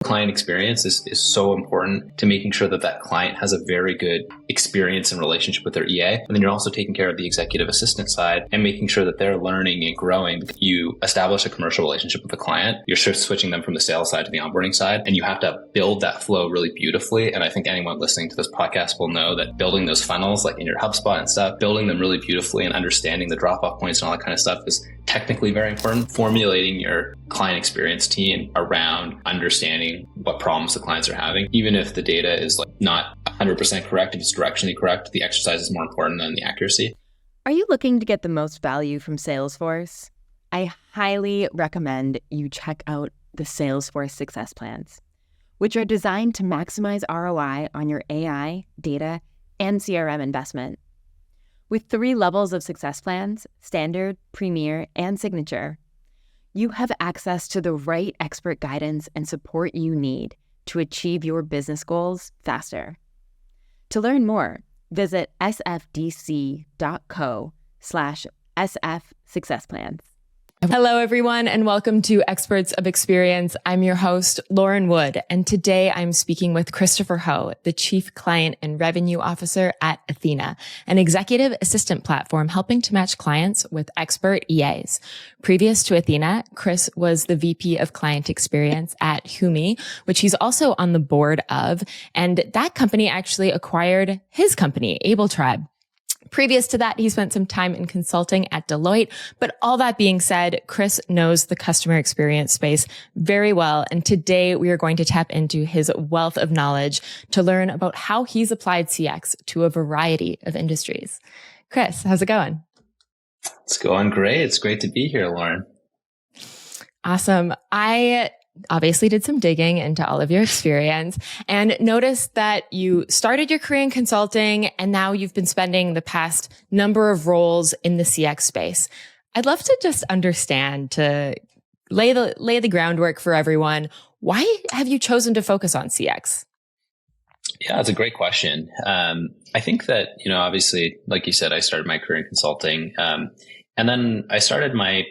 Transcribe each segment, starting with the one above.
client experience is so important to making sure that that client has a very good experience and relationship with their EA. And then you're also taking care of the executive assistant side and making sure that they're learning and growing. You establish a commercial relationship with the client. You're switching them from the sales side to the onboarding side, and you have to build that flow really beautifully. And I think anyone listening to this podcast will know that building those funnels, like in your HubSpot and stuff, building them really beautifully and understanding the drop-off points and all that kind of stuff is technically very important. Formulating your client experience team around understanding what problems the clients are having, even if the data is like not 100% correct, if it's directionally correct, the exercise is more important than the accuracy. Are you looking to get the most value from Salesforce? I highly recommend you check out the Salesforce Success Plans, which are designed to maximize ROI on your AI, data, and CRM investment. With 3 levels of success plans, standard, premier, and signature, you have access to the right expert guidance and support you need to achieve your business goals faster. To learn more, visit sfdc.co/sfsuccessplans. Hello, everyone, and welcome to Experts of Experience. I'm your host, Lauren Wood, and today I'm speaking with Christopher Ho, the Chief Client and Revenue Officer at Athena, an executive assistant platform helping to match clients with expert EAs. Previous to Athena, Chris was the VP of Client Experience at Humi, which he's also on the board of, and that company actually acquired his company, AbleTribe. Previous to that, he spent some time in consulting at Deloitte. But all that being said, Chris knows the customer experience space very well. And today we are going to tap into his wealth of knowledge to learn about how he's applied CX to a variety of industries. Chris, how's it going? It's going great. It's great to be here, Lauren. Awesome. I obviously did some digging into all of your experience and noticed that you started your career in consulting and now you've been spending the past number of roles in the CX space. I'd love to just understand, to lay the groundwork for everyone. Why have you chosen to focus on CX? Yeah, that's a great question. I think that, obviously, like you said, I started my career in consulting. And then I started my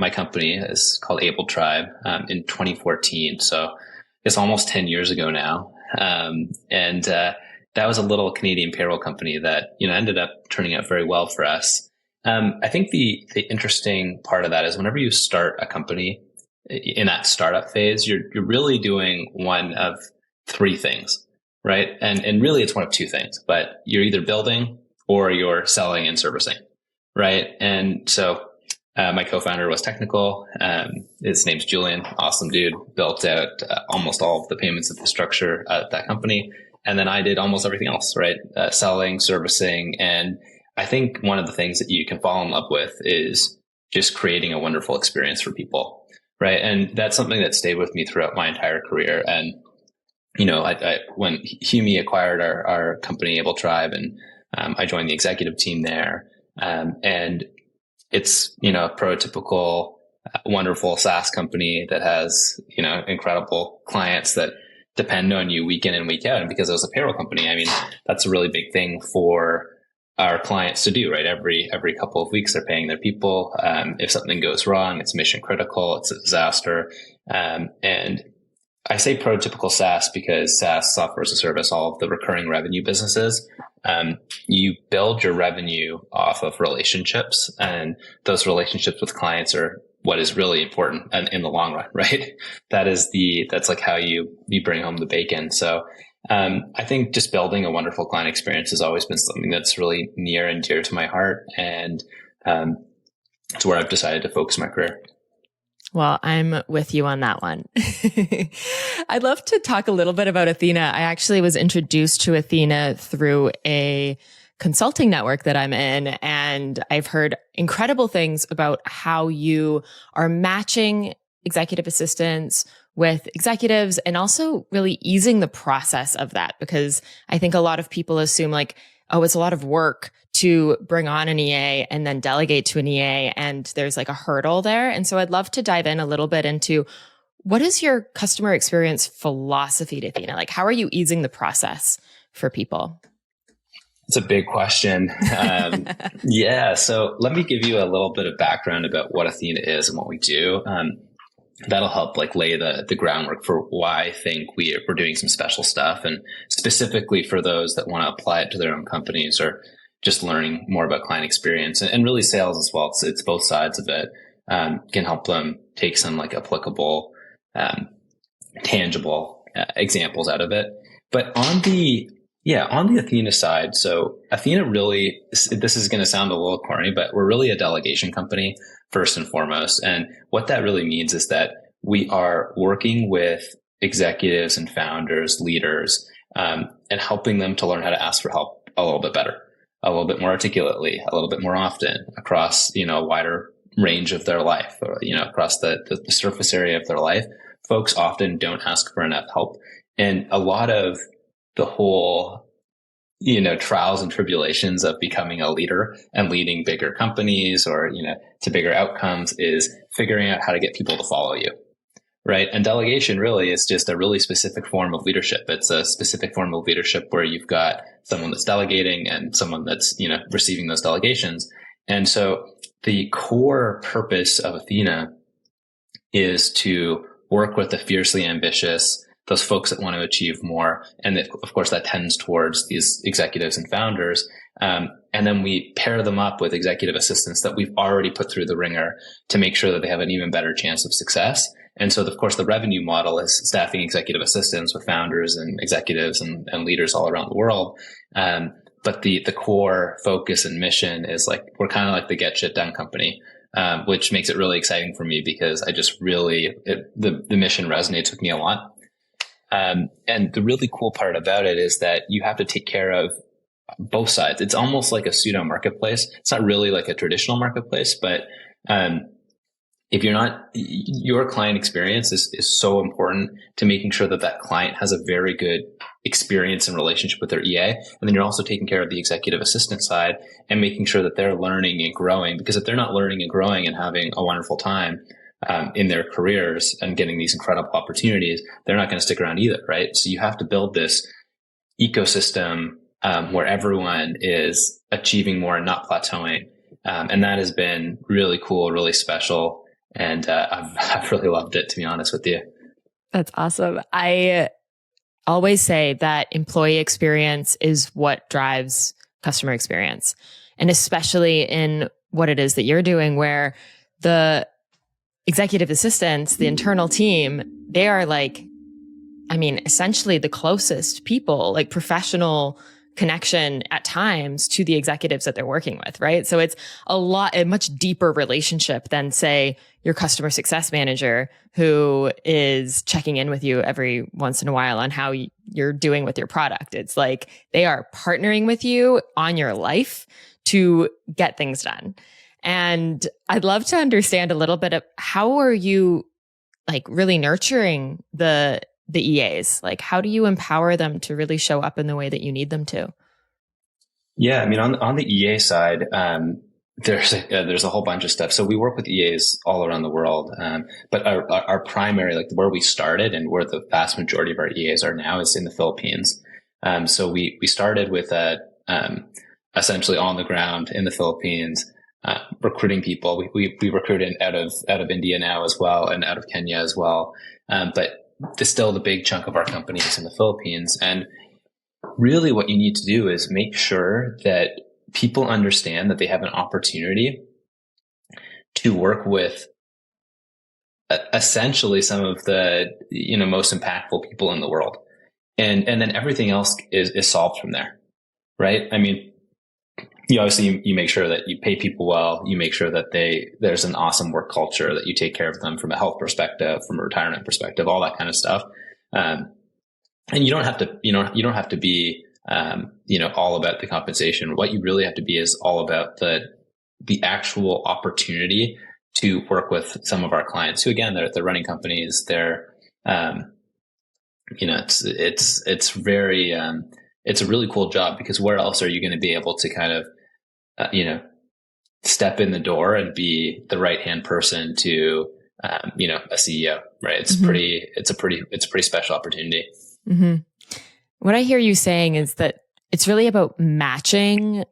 company is called AbleTribe in 2014. So it's almost 10 years ago now. And that was a little Canadian payroll company that, ended up turning out very well for us. I think the interesting part of that is whenever you start a company in that startup phase, you're really doing one of 3 things, right? And really it's one of 2 things, but you're either building or you're selling and servicing, right? And so my co-founder was technical. His name's Julian. Awesome dude. Built out almost all of the payments infrastructure at that company. And then I did almost everything else, right? Selling, servicing. And I think one of the things that you can fall in love with is just creating a wonderful experience for people, right? And that's something that stayed with me throughout my entire career. And, when Humi acquired our company, AbleTribe, and I joined the executive team there. And it's, a prototypical, wonderful SaaS company that has, incredible clients that depend on you week in and week out. And because it was a payroll company, that's a really big thing for our clients to do, right? Every couple of weeks, they're paying their people. If something goes wrong, it's mission critical, it's a disaster. And I say prototypical SaaS because SaaS, software as a service, all of the recurring revenue businesses, you build your revenue off of relationships, and those relationships with clients are what is really important in the long run, right? That's like how you bring home the bacon. So, I think just building a wonderful client experience has always been something that's really near and dear to my heart. And, it's where I've decided to focus my career. Well, I'm with you on that one. I'd love to talk a little bit about Athena. I actually was introduced to Athena through a consulting network that I'm in, and I've heard incredible things about how you are matching executive assistants with executives and also really easing the process of that, because I think a lot of people assume like, oh, it's a lot of work to bring on an EA and then delegate to an EA, and there's like a hurdle there. And so I'd love to dive in a little bit into what is your customer experience philosophy to Athena? Like, how are you easing the process for people? It's a big question. Yeah. So let me give you a little bit of background about what Athena is and what we do. that'll help like lay the groundwork for why I think we're doing some special stuff, and specifically for those that want to apply it to their own companies or just learning more about client experience and really sales as well. It's both sides of it. Can help them take some like applicable, tangible examples out of it. But on the Athena side, so Athena really, this is going to sound a little corny, but we're really a delegation company first and foremost. And what that really means is that we are working with executives and founders, leaders, and helping them to learn how to ask for help a little bit better, a little bit more articulately, a little bit more often across, a wider range of their life, or, across the surface area of their life. Folks often don't ask for enough help. And a lot of the whole, trials and tribulations of becoming a leader and leading bigger companies or, to bigger outcomes is figuring out how to get people to follow you. Right. And delegation really is just a really specific form of leadership. It's a specific form of leadership where you've got someone that's delegating and someone that's, receiving those delegations. And so the core purpose of Athena is to work with the fiercely ambitious, those folks that want to achieve more. And of course, that tends towards these executives and founders. And then we pair them up with executive assistants that we've already put through the ringer to make sure that they have an even better chance of success. And so, of course, the revenue model is staffing executive assistants with founders and executives and leaders all around the world. But the core focus and mission is like, we're kind of like the get shit done company, which makes it really exciting for me because I just really, the mission resonates with me a lot. And the really cool part about it is that you have to take care of both sides. It's almost like a pseudo marketplace. It's not really like a traditional marketplace, but if you're not, your client experience is so important to making sure that that client has a very good experience and relationship with their EA. And then you're also taking care of the executive assistant side and making sure that they're learning and growing, because if they're not learning and growing and having a wonderful time in their careers and getting these incredible opportunities, they're not going to stick around either, right? So you have to build this ecosystem where everyone is achieving more and not plateauing. And that has been really cool, really special. And I've really loved it, to be honest with you. That's awesome. I always say that employee experience is what drives customer experience. And especially in what it is that you're doing, where the executive assistants, the internal team, they are like, essentially the closest people, like professional connection at times to the executives that they're working with, right? So it's a much deeper relationship than, say, your customer success manager who is checking in with you every once in a while on how you're doing with your product. It's like they are partnering with you on your life to get things done. And I'd love to understand a little bit of how are you like really nurturing the EAs? Like, how do you empower them to really show up in the way that you need them to? Yeah, on the EA side, there's a whole bunch of stuff. So we work with EAs all around the world, but our primary, like where we started and where the vast majority of our EAs are now, is in the Philippines. So we started with essentially on the ground in the Philippines, recruiting people. We recruit out of India now as well, and out of Kenya as well, but still the big chunk of our company is in the Philippines. And really what you need to do is make sure that people understand that they have an opportunity to work with essentially some of the, most impactful people in the world. And then everything else is solved from there, right? You make sure that you pay people well. You make sure that there's an awesome work culture, that you take care of them from a health perspective, from a retirement perspective, all that kind of stuff. And you don't have to be, all about the compensation. What you really have to be is all about the actual opportunity to work with some of our clients who, again, they're running companies. They're, it's very, it's a really cool job, because where else are you going to be able to kind of, step in the door and be the right-hand person to, a CEO, right? It's a pretty special opportunity. Mm-hmm. What I hear you saying is that it's really about matching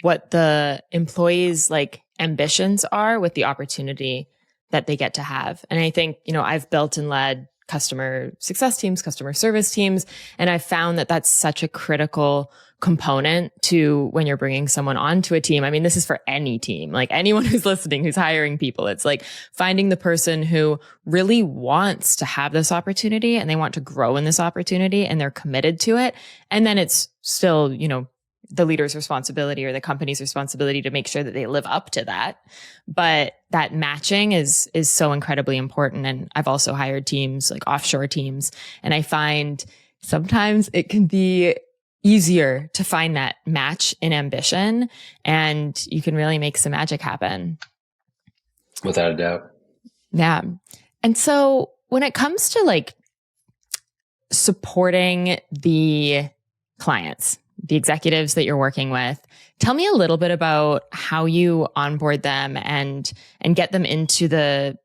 what the employees' like ambitions are with the opportunity that they get to have. And I think, I've built and led customer success teams, customer service teams, and I've found that that's such a critical component to when you're bringing someone onto a team. I mean, this is for any team, like anyone who's listening, who's hiring people. It's like finding the person who really wants to have this opportunity and they want to grow in this opportunity and they're committed to it. And then it's still, the leader's responsibility or the company's responsibility to make sure that they live up to that. But that matching is so incredibly important. And I've also hired teams, like offshore teams, and I find sometimes it can be easier to find that match in ambition, and you can really make some magic happen. Without a doubt. Yeah. And so when it comes to like supporting the clients, the executives that you're working with, tell me a little bit about how you onboard them and get them into the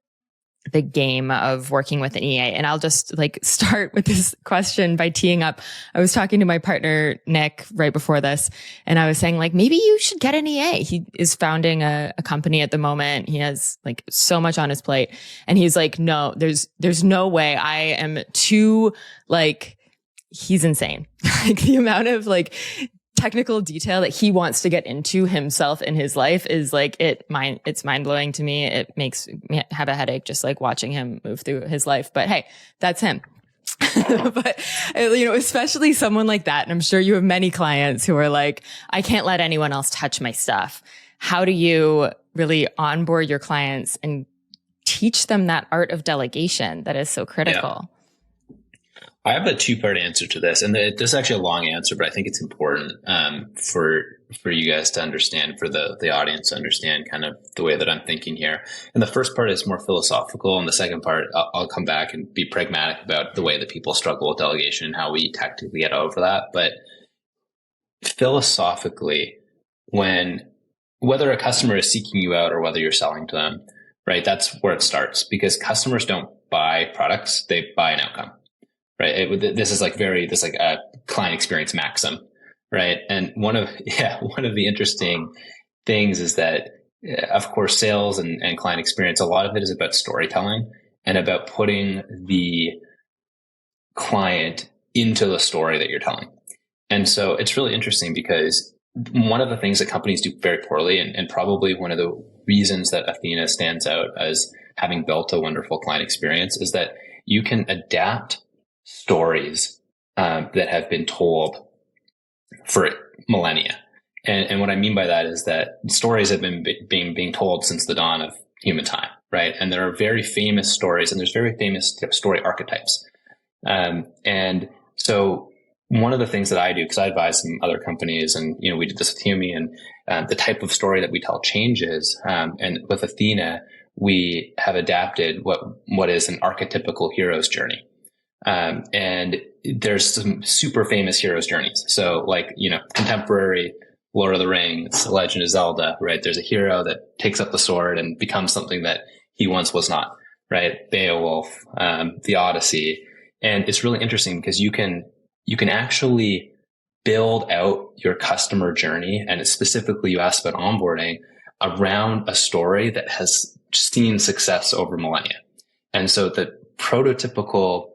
game of working with an EA. And I'll just like start with this question by teeing up. I was talking to my partner, Nick, right before this, and I was saying like, maybe you should get an EA. He is founding a company at the moment. He has like so much on his plate. And he's like, no, there's no way. I am too like, he's insane. Like the amount of like technical detail that he wants to get into himself in his life is like it's mind blowing to me. It makes me have a headache just like watching him move through his life. But hey, that's him. But especially someone like that. And I'm sure you have many clients who are like, I can't let anyone else touch my stuff. How do you really onboard your clients and teach them that art of delegation that is so critical? Yeah. I have a two-part answer to this, and this is actually a long answer, but I think it's important for you guys to understand, for the audience to understand kind of the way that I'm thinking here. And the first part is more philosophical, and the second part, I'll come back and be pragmatic about the way that people struggle with delegation and how we tactically get over that. But philosophically, whether a customer is seeking you out or whether you're selling to them, right, that's where it starts, because customers don't buy products, they buy an outcome. Right. This is like a client experience maxim. Right. And one of the interesting things is that, of course, sales and client experience, a lot of it is about storytelling and about putting the client into the story that you're telling. And so it's really interesting because one of the things that companies do very poorly, and probably one of the reasons that Athena stands out as having built a wonderful client experience, is that you can adapt stories that have been told for millennia. And what I mean by that is that stories have been being told since the dawn of human time, right? And there are very famous stories, and there's very famous story archetypes. And so one of the things that I do, because I advise some other companies, and we did this with Humi, and the type of story that we tell changes. And with Athena, we have adapted what is an archetypical hero's journey. And there's some super famous hero's journeys. So like, contemporary Lord of the Rings, Legend of Zelda, right? There's a hero that takes up the sword and becomes something that he once was not, right? Beowulf, the Odyssey. And it's really interesting because you can actually build out your customer journey. And specifically, you asked about onboarding around a story that has seen success over millennia. And so the prototypical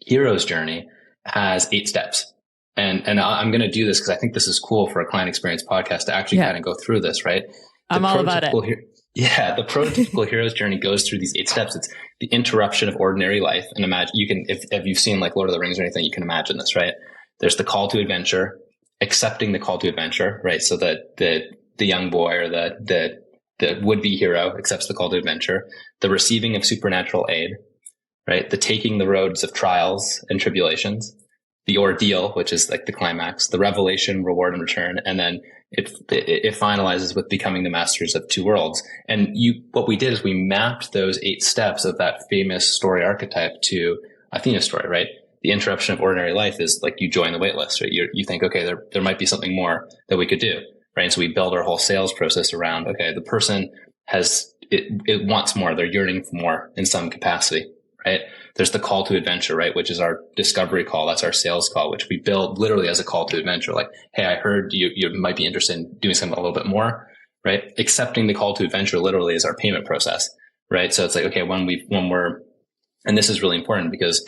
hero's journey has 8 steps. And I'm going to do this because I think this is cool for a client experience podcast to actually kind of go through this, right? I'm all about it. The prototypical hero's journey goes through these 8 steps. It's the interruption of ordinary life. And imagine, if you've seen like Lord of the Rings or anything, you can imagine this, right? There's the call to adventure, accepting the call to adventure, right? So that the young boy or the would-be hero accepts the call to adventure, the receiving of supernatural aid, right? The taking the roads of trials and tribulations, the ordeal, which is like the climax, the revelation, reward, and return. And then it finalizes with becoming the masters of 2 worlds. And what we did is we mapped those 8 steps of that famous story archetype to Athena's story, right? The interruption of ordinary life is like you join the wait list, right? You think, okay, there might be something more that we could do, right? And so we build our whole sales process around, okay, the person it wants more. They're yearning for more in some capacity. Right? There's the call to adventure, right? Which is our discovery call. That's our sales call, which we build literally as a call to adventure. Like, hey, I heard you might be interested in doing something a little bit more, right? Accepting the call to adventure literally is our payment process, right? So it's like, okay, when we're, and this is really important because,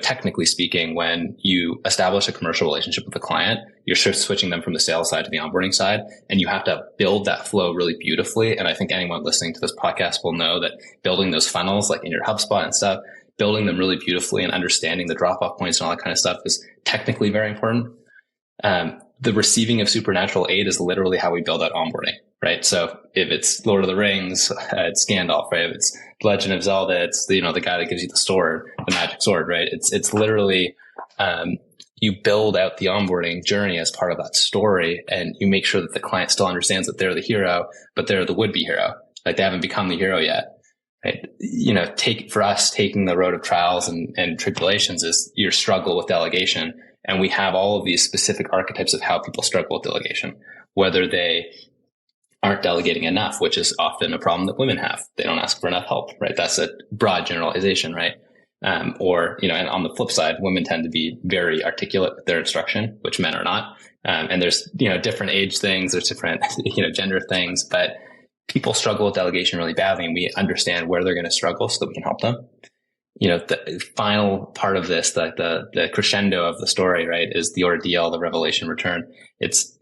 technically speaking, when you establish a commercial relationship with a client, you're switching them from the sales side to the onboarding side, and you have to build that flow really beautifully. And I think anyone listening to this podcast will know that building those funnels, like in your HubSpot and stuff, building them really beautifully and understanding the drop-off points and all that kind of stuff is technically very important. The receiving of supernatural aid is literally how we build out onboarding, right? So if it's Lord of the Rings, it's Gandalf, right? If it's Legend of Zelda, it's the guy that gives you the sword, the magic sword, right? It's literally, you build out the onboarding journey as part of that story, and you make sure that the client still understands that they're the hero, but they're the would-be hero. Like they haven't become the hero yet, right? For us, taking the road of trials and tribulations is your struggle with delegation. And we have all of these specific archetypes of how people struggle with delegation, whether they aren't delegating enough, which is often a problem that women have. They don't ask for enough help, right? That's a broad generalization, right? And on the flip side, women tend to be very articulate with their instruction, which men are not. And there's, different age things, there's different, gender things, but people struggle with delegation really badly, and we understand where they're going to struggle so that we can help them. The final part of this, the crescendo of the story, right, is the ordeal, the revelation return. It's,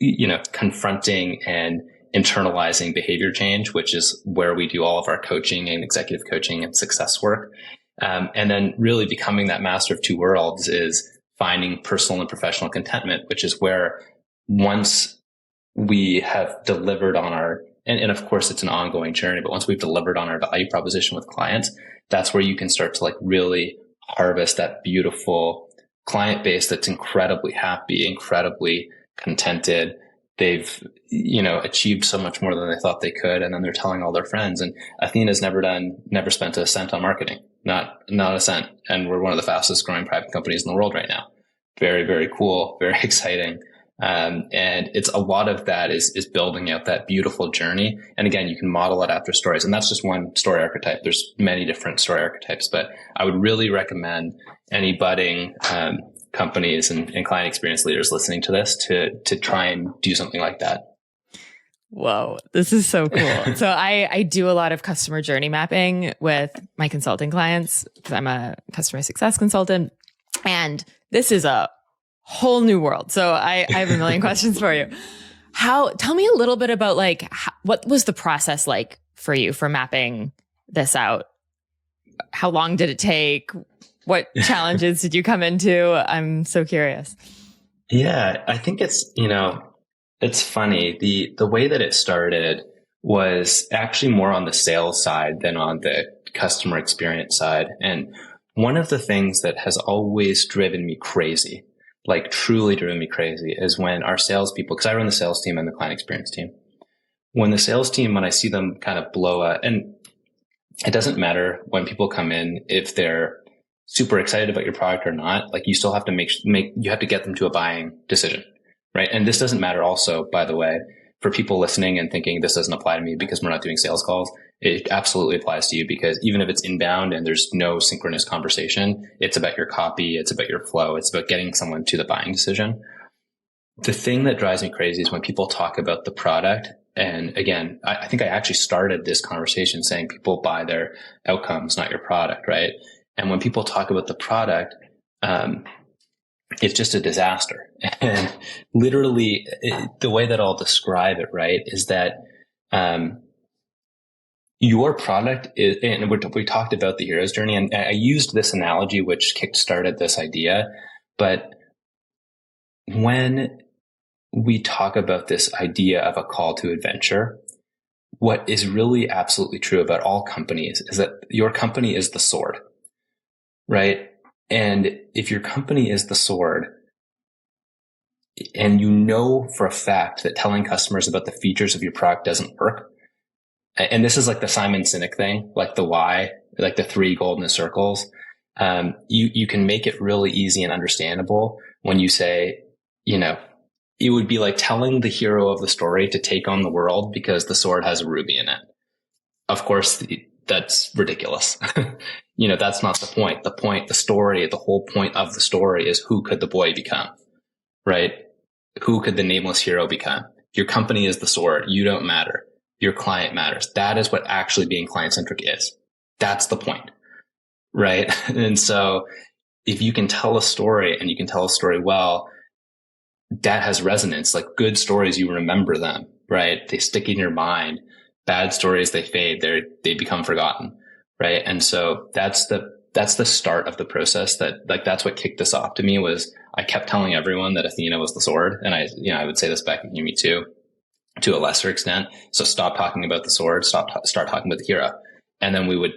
confronting and internalizing behavior change, which is where we do all of our coaching and executive coaching and success work. And then really becoming that master of two worlds is finding personal and professional contentment, which is where once we have delivered on and of course it's an ongoing journey, but once we've delivered on our value proposition with clients, that's where you can start to really harvest that beautiful client base that's incredibly happy, incredibly contented. They've, achieved so much more than they thought they could. And then they're telling all their friends. And Athena's never spent a cent on marketing, not a cent. And we're one of the fastest growing private companies in the world right now. Very, very cool, very exciting. And it's a lot of that is building out that beautiful journey. And again, you can model it after stories. And that's just one story archetype. There's many different story archetypes, but I would really recommend any budding, companies and client experience leaders listening to this to try and do something like that. Whoa, this is so cool. So I do a lot of customer journey mapping with my consulting clients because I'm a customer success consultant. And this is a whole new world. So I have a million questions for you. Tell me a little bit about what was the process like for you for mapping this out? How long did it take? What challenges did you come into? I'm so curious. Yeah, I think it's, it's funny. The way that it started was actually more on the sales side than on the customer experience side. And one of the things that has always driven me crazy, truly driven me crazy, is when our salespeople, because I run the sales team and the client experience team, when the sales team, when I see them kind of blow up, and it doesn't matter when people come in, if they're super excited about your product or not, you still have to you have to get them to a buying decision, right? And this doesn't matter also, by the way, for people listening and thinking this doesn't apply to me because we're not doing sales calls. It absolutely applies to you, because even if it's inbound and there's no synchronous conversation, it's about your copy, it's about your flow, it's about getting someone to the buying decision. The thing that drives me crazy is when people talk about the product. And again, I think I actually started this conversation saying people buy their outcomes, not your product, right? And when people talk about the product, it's just a disaster. And literally, the way that I'll describe it, right, is that your product is, and we talked about the hero's journey, and I used this analogy which kickstarted this idea. But when we talk about this idea of a call to adventure, what is really absolutely true about all companies is that your company is the sword. Right? And if your company is the sword, and you know for a fact that telling customers about the features of your product doesn't work, and this is like the Simon Sinek thing, like the why, like the 3 golden circles, you can make it really easy and understandable when you say, it would be like telling the hero of the story to take on the world because the sword has a ruby in it. Of course, that's ridiculous. That's not the point. The story, the whole point of the story is who could the boy become, right? Who could the nameless hero become? Your company is the sword. You don't matter. Your client matters. That is what actually being client-centric is, That's the point, right? And so if you can tell a story and you can tell a story well, that has resonance. Like good stories, you remember them, right? They stick in your mind. Bad stories, they fade. They become forgotten, right? And so that's the start of the process. That's what kicked this off to me. Was I kept telling everyone that Athena was the sword, and I would say this back in Uni too, to a lesser extent. So stop talking about the sword, start talking about the hero, and then we would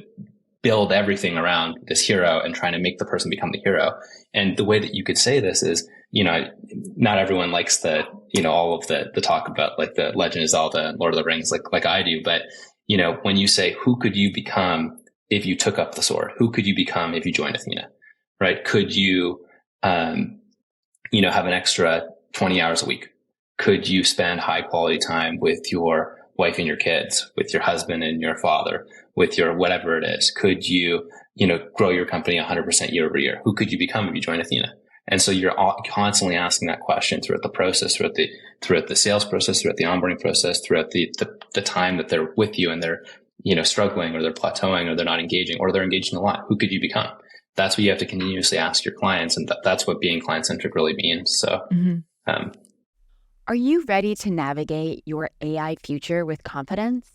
build everything around this hero and trying to make the person become the hero. And the way that you could say this is, not everyone likes all of the talk about like the Legend of Zelda and Lord of the Rings, like I do. But, when you say, who could you become if you took up the sword? Who could you become if you joined Athena, right? Could you, have an extra 20 hours a week? Could you spend high quality time with your wife and your kids, with your husband and your father, with your whatever it is? Could you, grow your company 100% year over year? Who could you become if you join Athena? And so you're constantly asking that question throughout the process, throughout the sales process, throughout the onboarding process, throughout the time that they're with you and they're, struggling or they're plateauing or they're not engaging or they're engaging a lot. Who could you become? That's what you have to continuously ask your clients. And that's what being client-centric really means. So, Are you ready to navigate your AI future with confidence?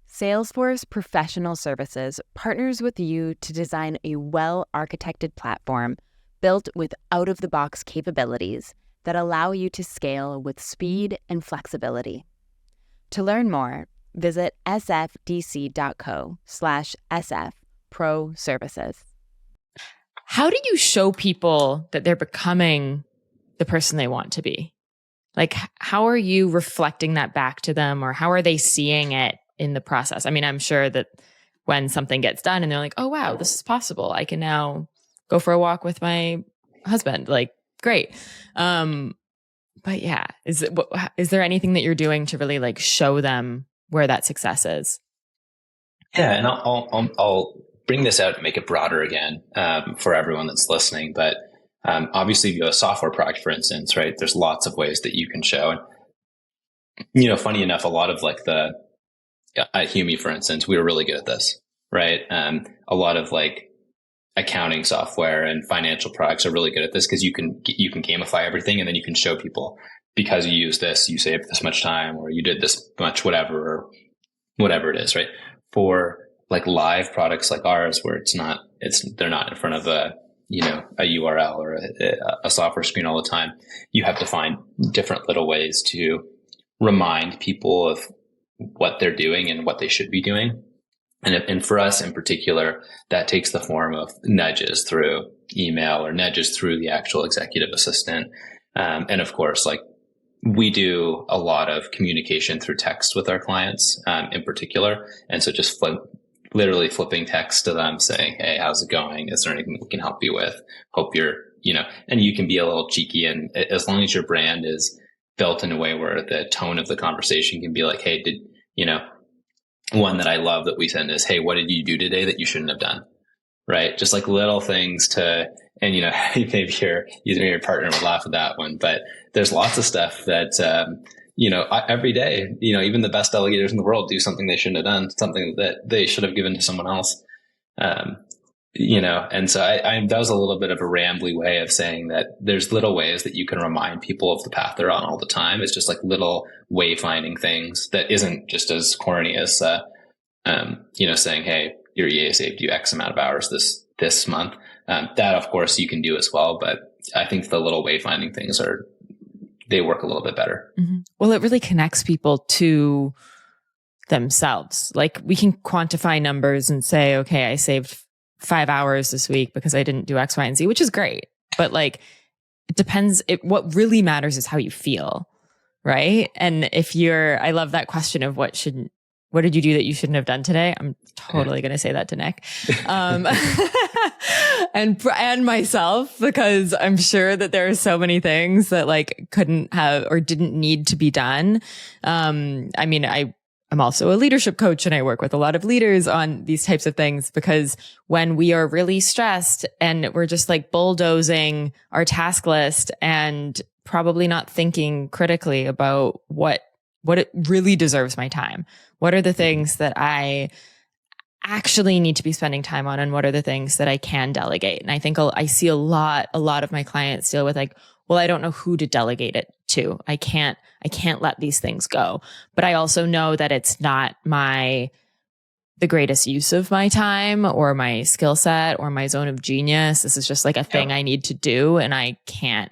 Salesforce Professional Services partners with you to design a well-architected platform built with out-of-the-box capabilities that allow you to scale with speed and flexibility. To learn more, visit sfdc.co/sfproservices. How do you show people that they're becoming the person they want to be? Like, how are you reflecting that back to them, or how are they seeing it in the process? I mean, I'm sure that when something gets done and they're like, oh, wow, this is possible. I can now go for a walk with my husband. Like, great. But yeah, is there anything that you're doing to really like show them where that success is? Yeah. And I'll bring this out and make it broader again, for everyone that's listening. But, obviously if you have a software product, for instance, right, there's lots of ways that you can show. And, funny enough, a lot of like at Humi, for instance, we were really good at this, right? A lot of like accounting software and financial products are really good at this because you can gamify everything, and then you can show people, because you use this, you saved this much time, or you did this much whatever, or whatever it is, right? For like live products like ours, where they're not in front of a URL or a software screen all the time. You have to find different little ways to remind people of what they're doing and what they should be doing. And for us in particular, that takes the form of nudges through email or nudges through the actual executive assistant. And of course, like we do a lot of communication through text with our clients, in particular. And so just literally flipping text to them saying, hey, how's it going? Is there anything we can help you with? Hope you're, and you can be a little cheeky. And as long as your brand is built in a way where the tone of the conversation can be like, hey, one that I love that we send is, hey, what did you do today that you shouldn't have done? Right? Just like little things and maybe your partner would laugh at that one, but there's lots of stuff that, every day, even the best delegators in the world do something they shouldn't have done, something that they should have given to someone else. And so that was a little bit of a rambly way of saying that there's little ways that you can remind people of the path they're on all the time. It's just like little wayfinding things that isn't just as corny as, saying, hey, your EA saved you X amount of hours this month. That of course you can do as well, but I think the little wayfinding things they work a little bit better. Mm-hmm. Well, it really connects people to themselves. Like we can quantify numbers and say, okay, I saved 5 hours this week because I didn't do X, Y, and Z, which is great. But like, it depends. What really matters is how you feel. Right. And I love that question of what did you do that you shouldn't have done today? I'm totally going to say that to Nick. And myself, because I'm sure that there are so many things that like couldn't have or didn't need to be done. I'm also a leadership coach and I work with a lot of leaders on these types of things, because when we are really stressed and we're just like bulldozing our task list and probably not thinking critically about what it really deserves my time. What are the things that I actually need to be spending time on, and what are the things that I can delegate. And I think I see a lot of my clients deal with like, well, I don't know who to delegate it to. I can't let these things go. But I also know that it's not the greatest use of my time or my skill set or my zone of genius. This is just like a thing I need to do, and I can't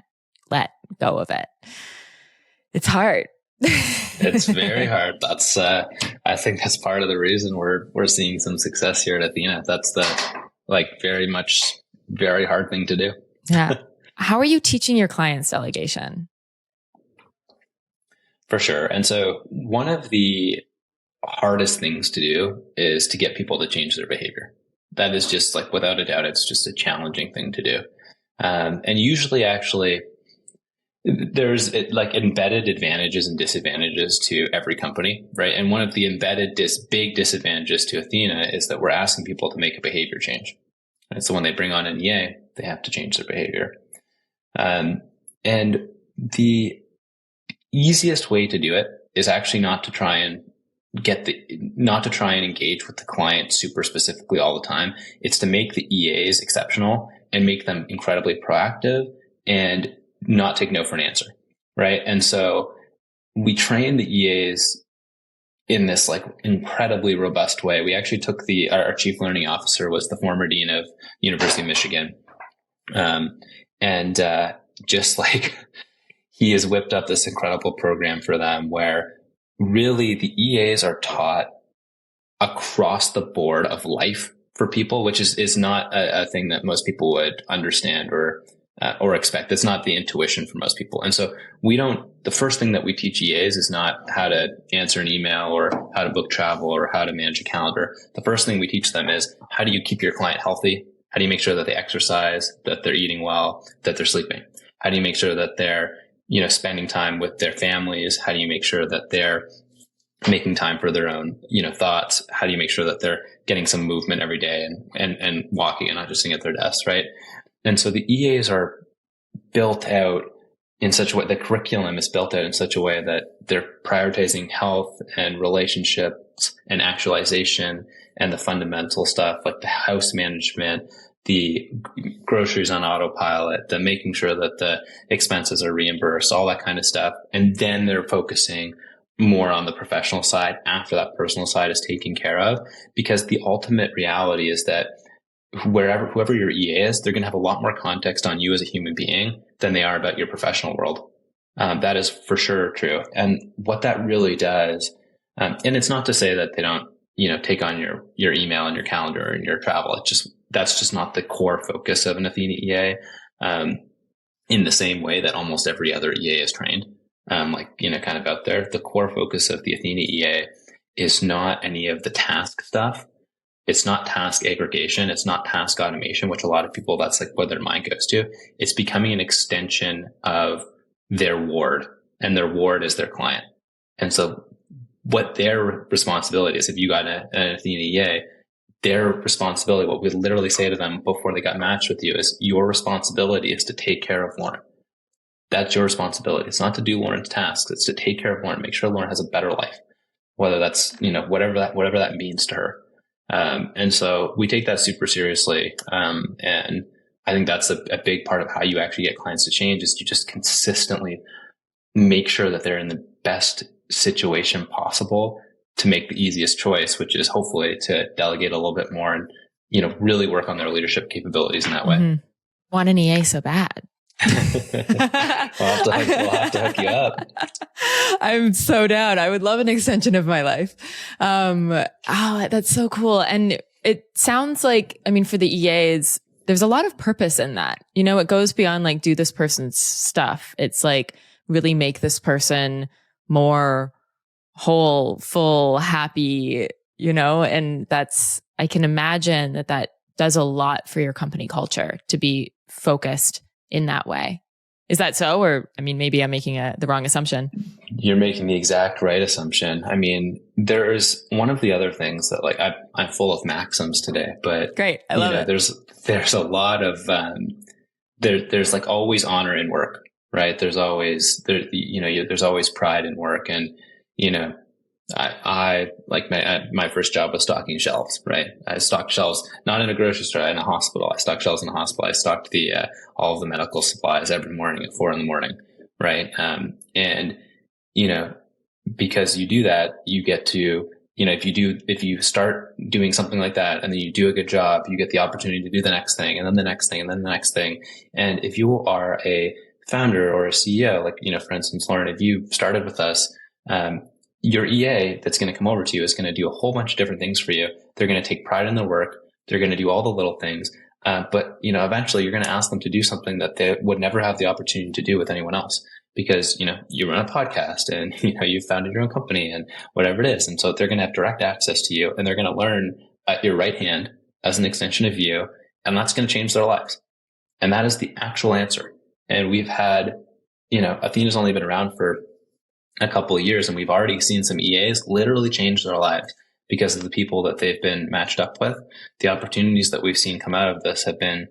let go of it. It's hard. It's very hard. That's I think that's part of the reason we're seeing some success here at Athena. That's the very hard thing to do. Yeah. How are you teaching your clients delegation? For sure. And so one of the hardest things to do is to get people to change their behavior. That is just like, without a doubt, it's just a challenging thing to do. And usually actually there's like embedded advantages and disadvantages to every company, right? And one of the embedded big disadvantages to Athena is that we're asking people to make a behavior change. And so when they bring on an EA, they have to change their behavior. And the easiest way to do it is actually not to try and engage with the client super specifically all the time. It's to make the EAs exceptional and make them incredibly proactive and not take no for an answer, right? And so we train the EAs in this like incredibly robust way. We actually took our chief learning officer was the former dean of University of Michigan. Just like he has whipped up this incredible program for them where really the EAs are taught across the board of life for people, which is not a thing that most people would understand or expect. It's not the intuition for most people. And so the first thing that we teach EAs is not how to answer an email or how to book travel or how to manage a calendar. The first thing we teach them is, how do you keep your client healthy? How do you make sure that they exercise, that they're eating well, that they're sleeping? How do you make sure that they're, spending time with their families? How do you make sure that they're making time for their own, thoughts? How do you make sure that they're getting some movement every day and walking and not just sitting at their desks, right? And so the EAs are built out in such a way, the curriculum is built out in such a way that they're prioritizing health and relationships and actualization and the fundamental stuff like the house management, the groceries on autopilot, the making sure that the expenses are reimbursed, all that kind of stuff. And then they're focusing more on the professional side after that personal side is taken care of, because the ultimate reality is that whoever your EA is, they're going to have a lot more context on you as a human being than they are about your professional world. That is for sure true. And what that really does, and it's not to say that they don't, take on your email and your calendar and your travel. That's just not the core focus of an Athena EA. In the same way that almost every other EA is trained, kind of out there. The core focus of the Athena EA is not any of the task stuff. It's not task aggregation. It's not task automation, which a lot of people, that's like where their mind goes to. It's becoming an extension of their ward, and their ward is their client. And so what their responsibility is, if you got an Athena EA, their responsibility, what we literally say to them before they got matched with you is, your responsibility is to take care of Lauren. That's your responsibility. It's not to do Lauren's tasks. It's to take care of Lauren, make sure Lauren has a better life, whether that's, whatever that means to her. And so we take that super seriously. And I think that's a big part of how you actually get clients to change, is you just consistently make sure that they're in the best situation possible to make the easiest choice, which is hopefully to delegate a little bit more and, really work on their leadership capabilities in that way. Mm-hmm. Want an EA so bad. We'll have to hook you up. I'm so down. I would love an extension of my life. That's so cool. And it sounds like, for the EAs, there's a lot of purpose in that. It goes beyond like, do this person's stuff. It's like, really make this person more whole, full, happy, and I can imagine that does a lot for your company culture to be focused in that way. Is that so? Or, maybe I'm making the wrong assumption. You're making the exact right assumption. There's one of the other things that like, I'm full of maxims today, but great. I love it. There's a lot of, there's like always honor in work, right? There's always pride in work. And, I like my first job was stocking shelves, right? I stocked shelves, not in a grocery store, in a hospital. I stocked shelves in a hospital. I stocked all of the medical supplies every morning at 4 a.m, right? And, because you do that, you get to, if you start doing something like that and then you do a good job, you get the opportunity to do the next thing and then the next thing and then the next thing. And if you are a founder or a CEO, like, for instance, Lauren, if you started with us, your EA that's going to come over to you is going to do a whole bunch of different things for you. They're going to take pride in their work. They're going to do all the little things. But eventually you're going to ask them to do something that they would never have the opportunity to do with anyone else because, you run a podcast and, you've founded your own company and whatever it is. And so they're going to have direct access to you and they're going to learn at your right hand as an extension of you. And that's going to change their lives. And that is the actual answer. And we've had, Athena's only been around for a couple of years and we've already seen some EAs literally change their lives because of the people that they've been matched up with. The opportunities that we've seen come out of this have been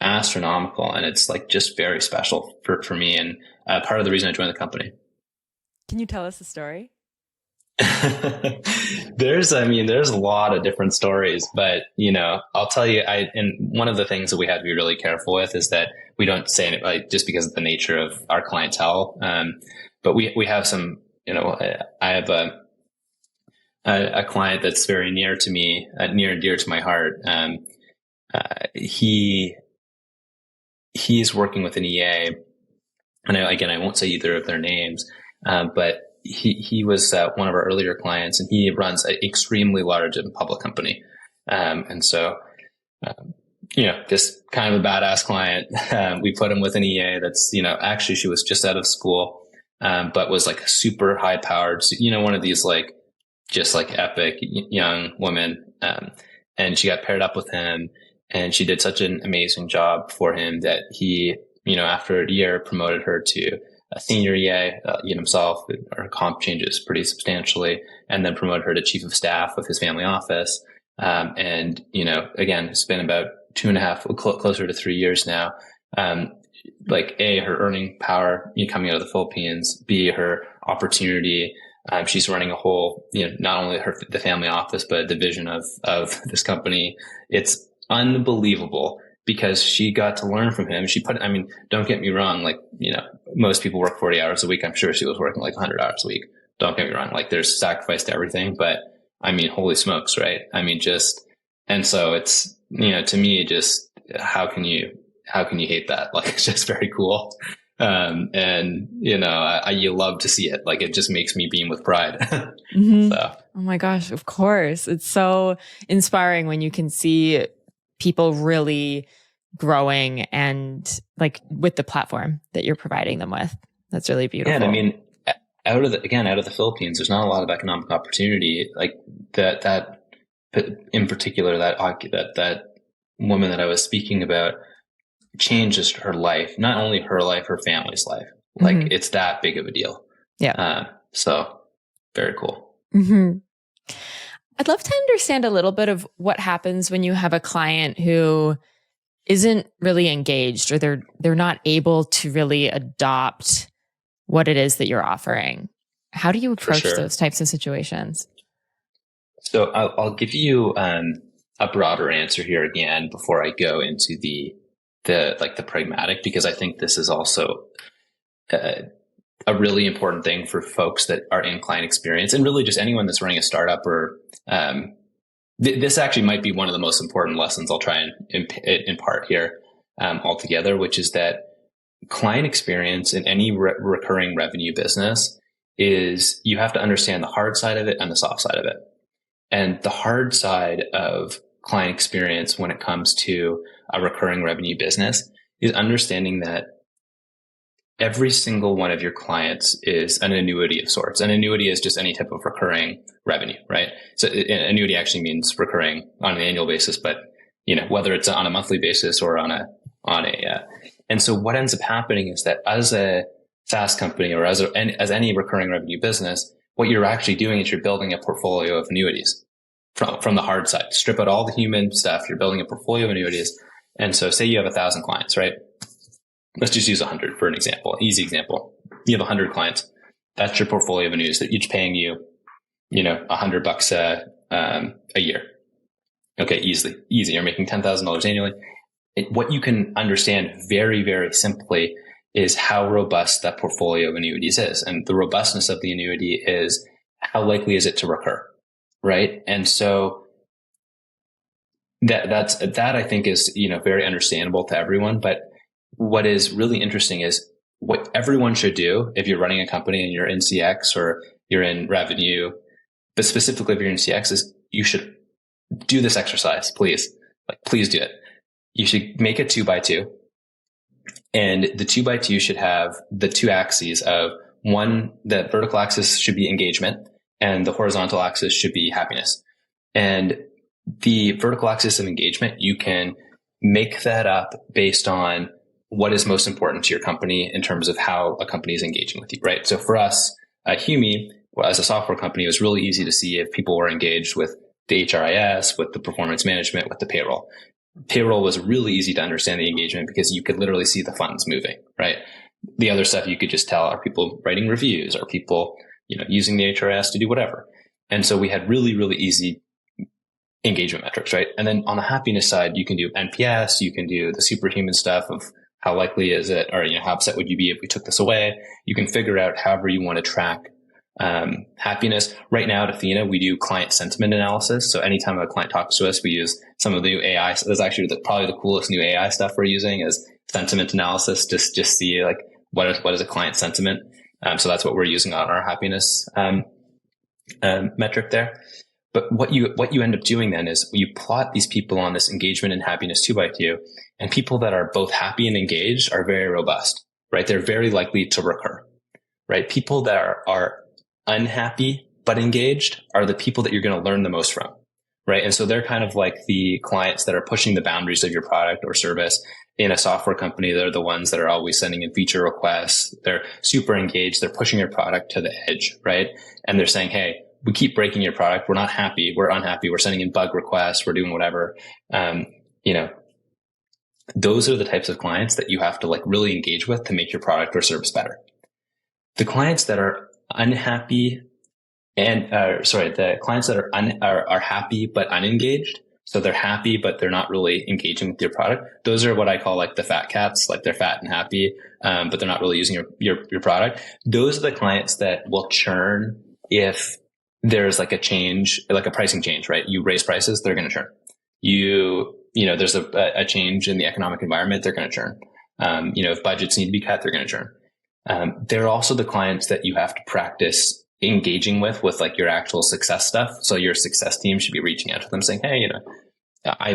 astronomical, and it's like just very special for me and part of the reason I joined the company. Can you tell us a story? There's a lot of different stories, but I'll tell you, and one of the things that we have to be really careful with is that we don't say it just because of the nature of our clientele. But we have some, I have a client that's very near to me, near and dear to my heart. He's working with an EA, and I won't say either of their names, but he was one of our earlier clients, and he runs an extremely large and public company. And so, this kind of a badass client, we put him with an EA that's, actually she was just out of school. But was like super high powered, one of these like, just like epic young women. And she got paired up with him and she did such an amazing job for him that he, after a year promoted her to a senior EA, himself. Her comp changes pretty substantially, and then promoted her to chief of staff of his family office. And, again, it's been about 2.5, closer to 3 years now. Like A, her earning power coming out of the Philippines, B, her opportunity. She's running a whole, not only the family office, but a division of this company. It's unbelievable because she got to learn from him. Don't get me wrong. Like, most people work 40 hours a week. I'm sure she was working like 100 hours a week. Don't get me wrong. Like, there's sacrifice to everything, but holy smokes, right? And so it's, to me, just how can you hate that? Like, it's just very cool. You love to see it. Like, it just makes me beam with pride. Mm-hmm. So. Oh my gosh, of course. It's so inspiring when you can see people really growing and like with the platform that you're providing them with. That's really beautiful. Yeah, and out of the Philippines, there's not a lot of economic opportunity like that in particular, that woman that I was speaking about changes her life, not only her life, her family's life. Like, mm-hmm. It's that big of a deal. Yeah. So very cool. Mm-hmm. I'd love to understand a little bit of what happens when you have a client who isn't really engaged, or they're not able to really adopt what it is that you're offering. How do you approach those types of situations? So I'll give you a broader answer here again before I go into the pragmatic, because I think this is also a really important thing for folks that are in client experience, and really just anyone that's running a startup or this actually might be one of the most important lessons I'll try and impart here altogether, which is that client experience in any recurring revenue business is you have to understand the hard side of it and the soft side of it. And the hard side of client experience when it comes to a recurring revenue business is understanding that every single one of your clients is an annuity of sorts. An annuity is just any type of recurring revenue, right? So an annuity actually means recurring on an annual basis, but whether it's on a monthly basis or and so what ends up happening is that as a SaaS company or as any recurring revenue business, what you're actually doing is you're building a portfolio of annuities from the hard side. Strip out all the human stuff. You're building a portfolio of annuities. And so say you have 1,000 clients, right? Let's just use 100 for an example, easy example. You have 100 clients. That's your portfolio of annuities that each paying you $100 a year. Okay, easy. You're making $10,000 annually. What you can understand very, very simply is how robust that portfolio of annuities is. And the robustness of the annuity is how likely is it to recur, right? And so that I think is, very understandable to everyone. But what is really interesting is what everyone should do if you're running a company and you're in CX or you're in revenue, but specifically if you're in CX, is you should do this exercise, please. Please do it. You should make a 2x2. And the 2x2 should have the two axes of one, the vertical axis should be engagement and the horizontal axis should be happiness. And the vertical axis of engagement, you can make that up based on what is most important to your company in terms of how a company is engaging with you, right? So for us, Humi, as a software company, it was really easy to see if people were engaged with the HRIS, with the performance management, with the payroll. Payroll was really easy to understand the engagement because you could literally see the funds moving, right? The other stuff you could just tell, are people writing reviews? Are people, using the HRIS to do whatever? And so we had really, really easy engagement metrics, right? And then on the happiness side, you can do NPS, you can do the superhuman stuff of how likely is it, or how upset would you be if we took this away? You can figure out however you want to track happiness. Right now at Athena, we do client sentiment analysis. So anytime a client talks to us, we use some of the new AI. So that's actually probably the coolest new AI stuff we're using is sentiment analysis. Just see what is a client sentiment. So that's what we're using on our happiness metric there. But what you end up doing then is you plot these people on this engagement and happiness 2x2, and people that are both happy and engaged are very robust, right? They're very likely to recur, right? People that are unhappy but engaged are the people that you're going to learn the most from, right? And so they're kind of like the clients that are pushing the boundaries of your product or service. In a software company, they're the ones that are always sending in feature requests. They're super engaged. They're pushing your product to the edge, right? And they're saying, hey, we keep breaking your product. We're not happy. We're unhappy. We're sending in bug requests. We're doing whatever. Those are the types of clients that you have to really engage with to make your product or service better. The clients that are unhappy the clients that are happy but unengaged. So they're happy, but they're not really engaging with your product. Those are what I call the fat cats. They're fat and happy, but they're not really using your product. Those are the clients that will churn if there's a change, a pricing change, right? You raise prices, they're going to churn. There's a change in the economic environment, they're going to churn. If budgets need to be cut, they're going to churn. They're also the clients that you have to practice engaging with your actual success stuff. So your success team should be reaching out to them saying, hey, I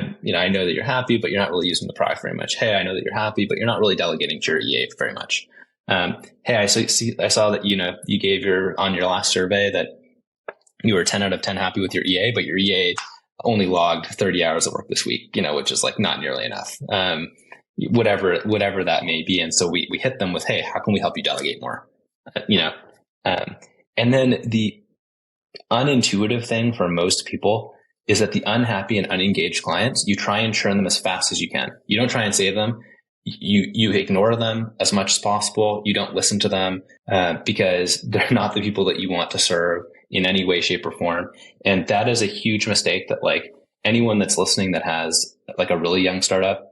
know that you're happy, but you're not really using the product very much. Hey, I know that you're happy, but you're not really delegating to your EA very much. Hey, I saw that, you gave on your last survey that you were 10 out of 10 happy with your EA, but your EA only logged 30 hours of work this week, which is not nearly enough. Whatever that may be. And so we hit them with, hey, how can we help you delegate more? And then the unintuitive thing for most people is that the unhappy and unengaged clients, you try and churn them as fast as you can. You don't try and save them. You ignore them as much as possible. You don't listen to them because they're not the people that you want to serve in any way, shape, or form. And that is a huge mistake that anyone that's listening that has a really young startup,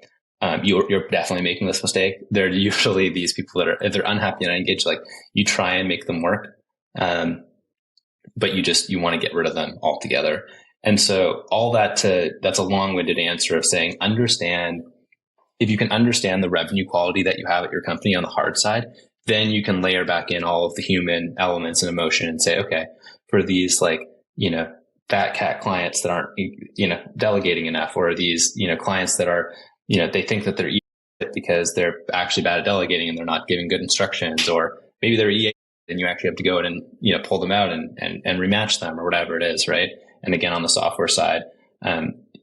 you're definitely making this mistake. They're usually these people that if they're unhappy and unengaged, you try and make them work. But you want to get rid of them altogether. And so that's a long-winded answer of saying, if you can understand the revenue quality that you have at your company on the hard side, then you can layer back in all of the human elements and emotion and say, okay, for these fat cat clients that aren't, delegating enough, or these, clients that are, they think that they're EA because they're actually bad at delegating and they're not giving good instructions, or maybe they're EA and you actually have to go in and, pull them out and rematch them or whatever it is. Right. And again, on the software side,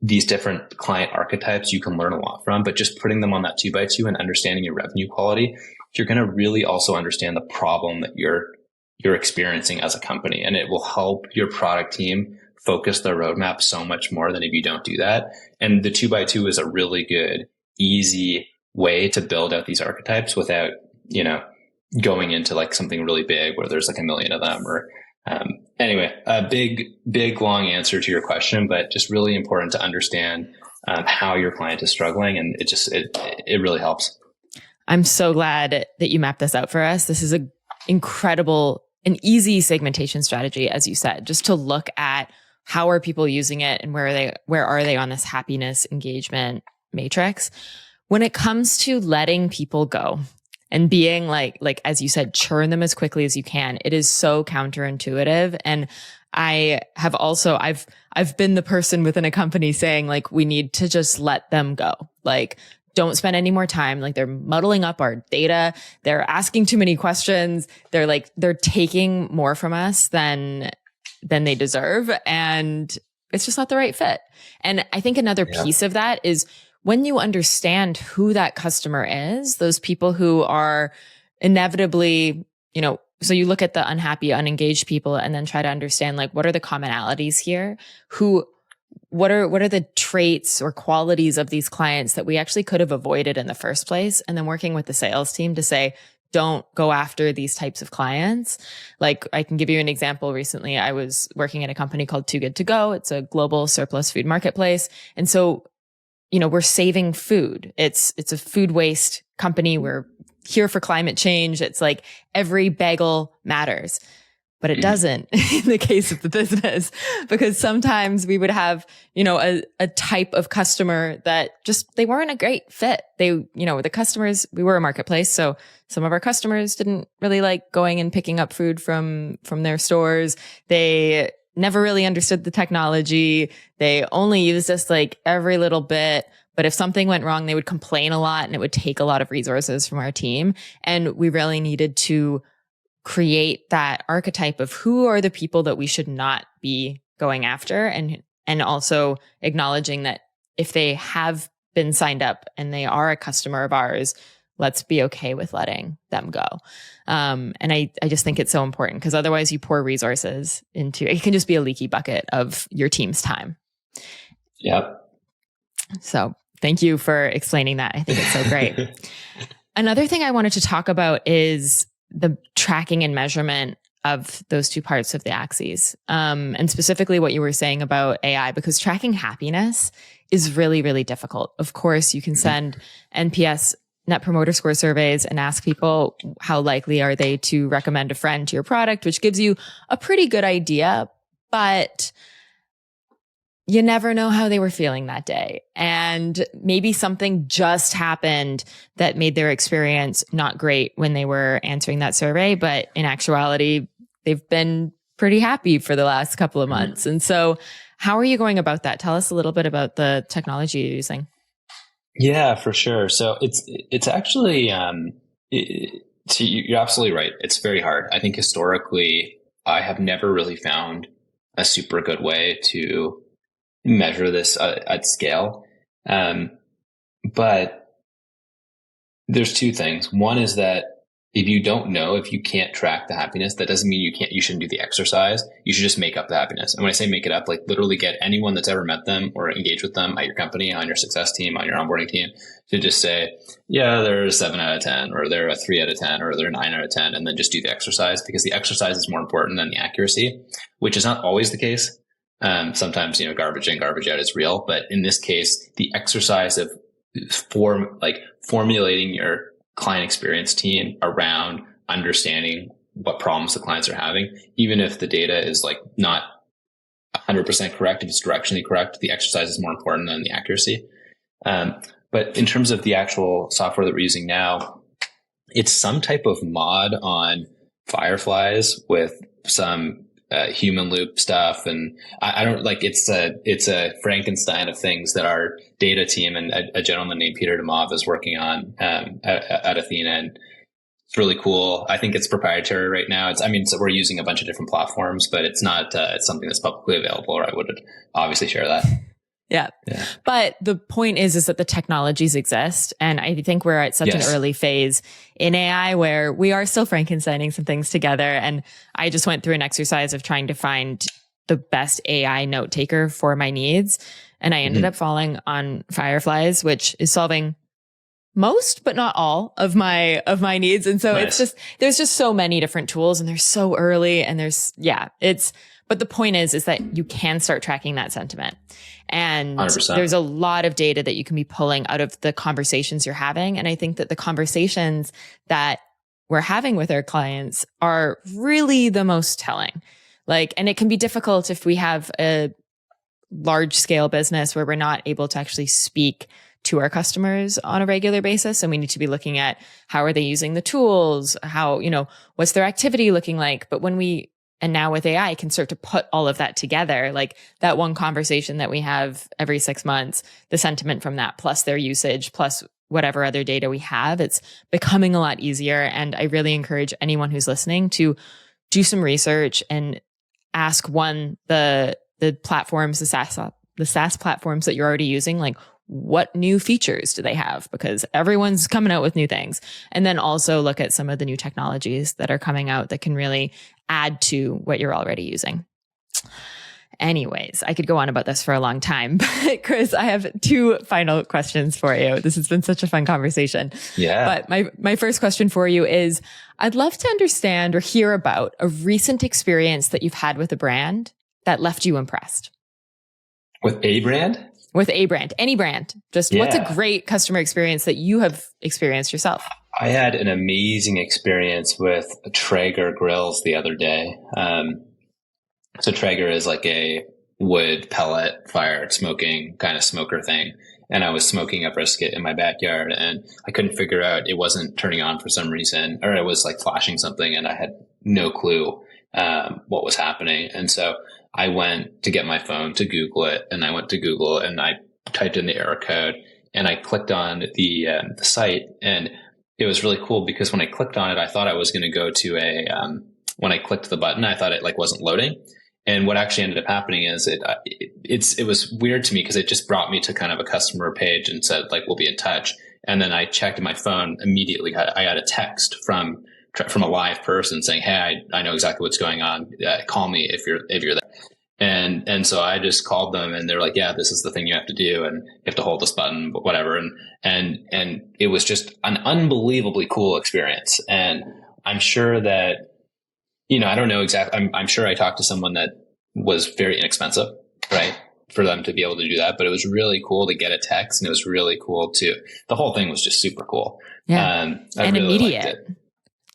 these different client archetypes you can learn a lot from, but just putting them on that 2x2 and understanding your revenue quality, you're going to really also understand the problem that you're experiencing as a company. And it will help your product team focus their roadmap so much more than if you don't do that. And the 2x2 is a really good, easy way to build out these archetypes without, going into something really big where there's 1 million of them, or Anyway, a big, long answer to your question, but just really important to understand how your client is struggling. And it really helps. I'm so glad that you mapped this out for us. This is an easy segmentation strategy, as you said, just to look at how are people using it and where are they on this happiness engagement matrix. When it comes to letting people go and being like, as you said, churn them as quickly as you can, it is so counterintuitive. And I've been the person within a company saying like, we need to just let them go. Like, don't spend any more time. Like, they're muddling up our data. They're asking too many questions. They're taking more from us than they deserve. And it's just not the right fit. And I think another piece of that is when you understand who that customer is, those people who are inevitably, so you look at the unhappy, unengaged people and then try to understand like, what are the commonalities here? What are the traits or qualities of these clients that we actually could have avoided in the first place? And then working with the sales team to say, don't go after these types of clients. Like, I can give you an example. Recently, I was working at a company called Too Good To Go. It's a global surplus food marketplace. And so, we're saving food. It's a food waste company. We're here for climate change. It's like every bagel matters. But it doesn't in the case of the business, because sometimes we would have, a type of customer that just, they weren't a great fit. The customers, we were a marketplace. So some of our customers didn't really like going and picking up food from their stores. They never really understood the technology. They only used us like every little bit. But if something went wrong, they would complain a lot and it would take a lot of resources from our team. And we really needed to create that archetype of who are the people that we should not be going after, and also acknowledging that if they have been signed up and they are a customer of ours, let's be okay with letting them go. And I just think it's so important, because otherwise you pour resources into, it can just be a leaky bucket of your team's time. Yep. So thank you for explaining that. I think it's so great. Another thing I wanted to talk about is the tracking and measurement of those two parts of the axes. And specifically what you were saying about AI, because tracking happiness is really, really difficult. Of course, you can send NPS, Net Promoter Score surveys, and ask people how likely are they to recommend a friend to your product, which gives you a pretty good idea, but you never know how they were feeling that day. And maybe something just happened that made their experience not great when they were answering that survey. But in actuality, they've been pretty happy for the last couple of months. And so how are you going about that? Tell us a little bit about the technology you're using. Yeah, for sure. So it's actually, you're absolutely right. It's very hard. I think historically, I have never really found a super good way to measure this at scale. But there's two things. One is that if you don't know, if you can't track the happiness, that doesn't mean you shouldn't do the exercise. You should just make up the happiness. And when I say make it up, like literally get anyone that's ever met them or engaged with them at your company, on your success team, on your onboarding team, to just say, yeah, they're a 7 out of 10, or they're a 3 out of 10, or they're a 9 out of 10, and then just do the exercise, because the exercise is more important than the accuracy, which is not always the case. Sometimes, garbage in, garbage out is real. But in this case, the exercise of formulating your client experience team around understanding what problems the clients are having, even if the data is like not 100% correct, if it's directionally correct, the exercise is more important than the accuracy. But in terms of the actual software that we're using now, it's some type of mod on Fireflies with some human loop stuff. And I don't like, it's a Frankenstein of things that our data team and a gentleman named Peter Demov is working on at Athena. And it's really cool. I think it's proprietary right now. So we're using a bunch of different platforms, but it's not, it's something that's publicly available, or I would obviously share that. Yeah. But the point is that the technologies exist. And I think we're at such an early phase in AI where we are still Frankensteining some things together. And I just went through an exercise of trying to find the best AI note taker for my needs. And I ended up falling on Fireflies, which is solving most, but not all of my needs. And so Nice. there's just so many different tools, and they're so early, and but the point is that you can start tracking that sentiment. And 100%. There's a lot of data that you can be pulling out of the conversations you're having. And I think that the conversations that we're having with our clients are really the most telling. And it can be difficult if we have a large scale business where we're not able to actually speak to our customers on a regular basis. And we need to be looking at how are they using the tools? How, what's their activity looking like? But and now with AI, can start to put all of that together, like that one conversation that we have every 6 months, the sentiment from that, plus their usage, plus whatever other data we have, it's becoming a lot easier. And I really encourage anyone who's listening to do some research and ask the platforms, the SaaS platforms that you're already using, like what new features do they have? Because everyone's coming out with new things. And then also look at some of the new technologies that are coming out that can really add to what you're already using. Anyways, I could go on about this for a long time, but Chris, I have 2 final questions for you. This has been such a fun conversation. Yeah. But my first question for you is, I'd love to understand or hear about a recent experience that you've had with a brand that left you impressed. With a brand? With a brand, any brand. Just what's a great customer experience that you have experienced yourself? I had an amazing experience with Traeger grills the other day. So Traeger is like a wood pellet fired smoking kind of smoker thing. And I was smoking a brisket in my backyard, and I couldn't figure out, it wasn't turning on for some reason, or it was like flashing something, and I had no clue what was happening. And so I went to get my phone to Google it, and I went to Google and I typed in the error code, and I clicked on the site, and it was really cool because when I clicked on it, I thought I was going to go to when I clicked the button, I thought it wasn't loading. And what actually ended up happening is it was weird to me because it just brought me to kind of a customer page and said we'll be in touch. And then I checked my phone immediately. I got a text from a live person saying, "Hey, I know exactly what's going on. Call me if you're there." And so I just called them, and they're like, "Yeah, this is the thing you have to do, and you have to hold this button, but whatever." And it was just an unbelievably cool experience. And I'm sure that, I don't know exactly. I'm sure I talked to someone that was very inexpensive, right, for them to be able to do that. But it was really cool to get a text, and it was really cool the whole thing was just super cool. Yeah, and really immediate,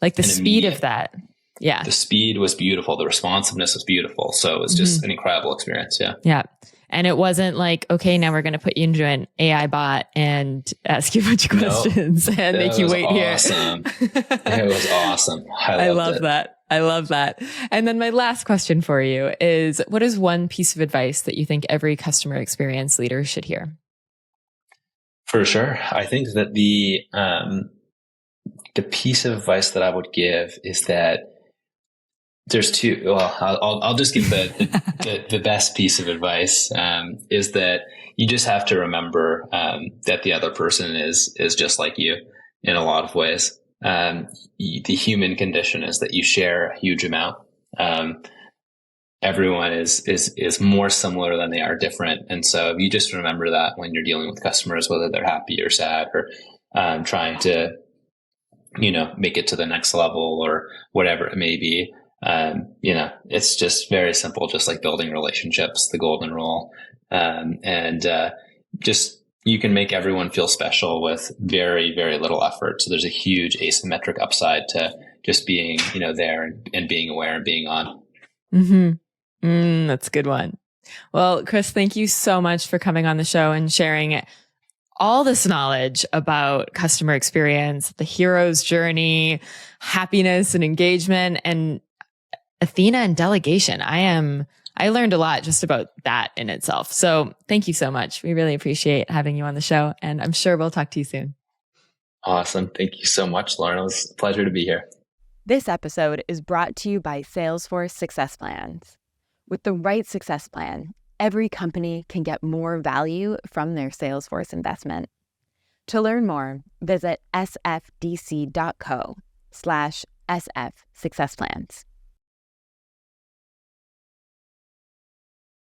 like the and speed immediate. of that. Yeah, the speed was beautiful. The responsiveness was beautiful. So it was just an incredible experience. Yeah. Yeah. And it wasn't like, okay, now we're going to put you into an AI bot and ask you a bunch of questions and make you wait awesome. here. It was awesome. I love that. I love that. And then my last question for you is, what is one piece of advice that you think every customer experience leader should hear? For sure. I think that the piece of advice that I would give is that there's 2. Well, I'll just give the best piece of advice, is that you just have to remember that the other person is just like you in a lot of ways. The human condition is that you share a huge amount. Everyone is more similar than they are different. And so if you just remember that when you're dealing with customers, whether they're happy or sad or trying to, make it to the next level or whatever it may be, it's just very simple, just like building relationships, the golden rule. Just, you can make everyone feel special with very, very little effort. So there's a huge asymmetric upside to just being, there and being aware and being on. Mm-hmm. That's a good one. Well, Chris, thank you so much for coming on the show and sharing all this knowledge about customer experience, the hero's journey, happiness and engagement, and Athena and delegation. I learned a lot just about that in itself. So thank you so much. We really appreciate having you on the show, and I'm sure we'll talk to you soon. Awesome. Thank you so much, Lauren. It was a pleasure to be here. This episode is brought to you by Salesforce Success Plans. With the right success plan, every company can get more value from their Salesforce investment. To learn more, visit sfdc.co/SF success plans.